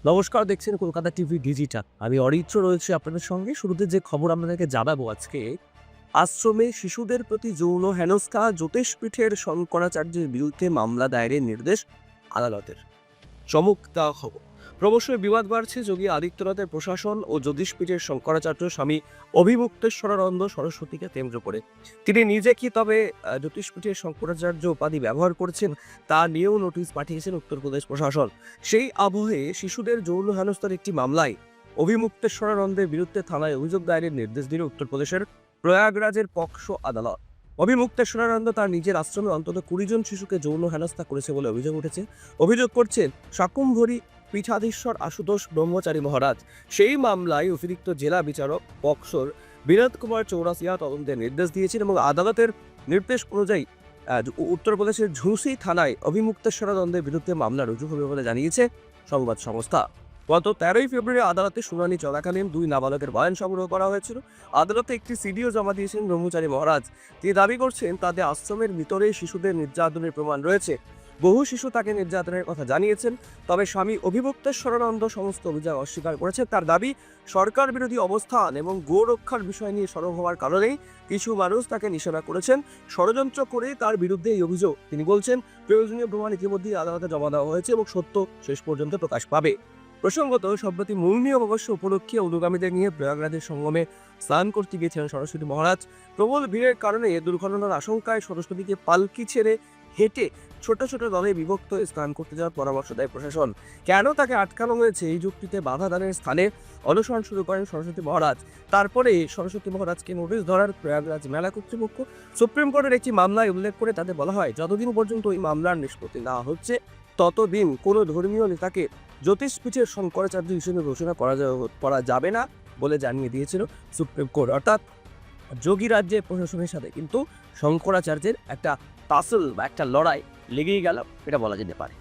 নমস্কার, দেখছেন Kolkata TV digital. আমি অরিত্র রয়েছে আপনাদের সঙ্গে। শুরুতে যে খবর আপনাদেরকে জানাবো আজকে, আশ্রমে শিশুদের প্রতি যৌন হেনস্থা, জ্যোতিষপীঠের শঙ্করাচার্যের বিরুদ্ধে মামলা দায়েরের নির্দেশ আদালতের। চমক দেওয়া খবর। ক্রমশই বিবাদ বাড়ছে যোগী আদিত্যনাথের প্রশাসন ও জ্যোতিষপীঠের শঙ্করাচার্য স্বামী অভিমুক্তেশ্বরানন্দ সরস্বতীকে কেন্দ্র করে। তিনি নিজে কি তবে জ্যোতিষপীঠের শঙ্করাচার্য উপাধি ব্যবহার করছেন তা নিয়েও নোটিশ পাঠিয়েছেন উত্তরপ্রদেশ প্রশাসন। সেই আবহে শিশুদের যৌন হেনস্থার একটি মামলায় অভিমুক্তেশ্বরানন্দের বিরুদ্ধে থানায় অভিযোগ দায়েরের নির্দেশ দিল উত্তরপ্রদেশের প্রয়াগরাজের পক্সো আদালত। অভিমুক্তেশ্বরানন্দ তার নিজের আশ্রমে অন্তত 20 জন শিশুকে যৌন হেনস্থা করেছে বলে অভিযোগ উঠেছে। অভিযোগ করছেন শাকুম্ভরী পীঠাধীশ্বর আশুতোষ ব্রহ্মচারী মহারাজ। সেই মামলায় অতিরিক্ত জেলা বিচারক পক্সোর বিনোদ কুমার চৌরাসিয়া তদন্তের নির্দেশ দিয়েছেন এবং আদালতের নির্দেশ অনুযায়ী উত্তরপ্রদেশের ঝুঁসি থানায় অভিমুক্তেশ্বরানন্দের বিরুদ্ধে মামলা রুজু হবে বলে জানিয়েছে সংবাদ সংস্থা। গত 13ই ফেব্রুয়ারি আদালতে শুনানি চলাকালীন 2 নাবালকের বয়ান সংগ্রহ করা হয়েছিল। আদালতে একটি সিডিও জমা দিয়েছেন ব্রহ্মচারী মহারাজ। তিনি দাবি করছেন তাদের আশ্রমের ভিতরে শিশুদের নির্যাতনের প্রমাণ রয়েছে। বহু শিশু তাকে নির্যাতনের কথা জানিয়েছেন, তবে স্বামী অভিমুক্তেশ্বরানন্দ সমস্ত অভিযোগ অস্বীকার করেছেন। তার দাবি, সরকার বিরোধী অবস্থান এবং গো রক্ষার বিষয় নিয়ে সরব হওয়ার কারণেই কিছু মানুষ তাকে নিশানা করেছেন, ষড়যন্ত্র করে তার বিরুদ্ধে এই অভিযোগ। তিনি বলছেন, প্রয়োজনীয় প্রমাণ ইতিমধ্যেই আদালতে জমা দেওয়া হয়েছে এবং সত্য শেষ পর্যন্ত প্রকাশ পাবে। প্রসঙ্গত, সম্প্রতি মৌনী অমাবস্যা উপলক্ষে অনুগামীদের নিয়ে প্রয়াগরাজের সঙ্গমে স্নান করতে গিয়েছিলেন সরস্বতী মহারাজ। প্রবল ভিড়ের কারণে দুর্ঘটনার আশঙ্কায় সরস্বতীকে পালকি ছেড়ে হেঁটে ছোট ছোট দলে বিভক্ত হয়ে স্নান করতে যাওয়ার পরামর্শ দেয় প্রশাসন। কেন তাকে আটকানো হয়েছে এই যুক্তিতে বাধা দানের স্থানে অনুসরণ শুরু করেন সরস্বতী মহারাজ। তারপরে সরস্বতী মহারাজকে নোটিশ ধরার প্রয়াগরাজ মেলা কর্তৃপক্ষ। সুপ্রিম কোর্টের একটি মামলায় উল্লেখ করে তাদের বলা হয়, যতদিন পর্যন্ত এই মামলার নিষ্পত্তি না হচ্ছে ততদিন কোনো ধর্মীয় নেতাকে জ্যোতিষপীঠের শঙ্করাচার্য হিসেবে ঘোষণা করা যাবে না বলে জানিয়ে দিয়েছিল সুপ্রিম কোর্ট। অর্থাৎ যোগী রাজ্যের প্রশাসনের সাথে কিন্তু শঙ্করাচার্যের একটা টাসল বা একটা লড়াই লেগেই গেল, এটা বলা যেতে পারে।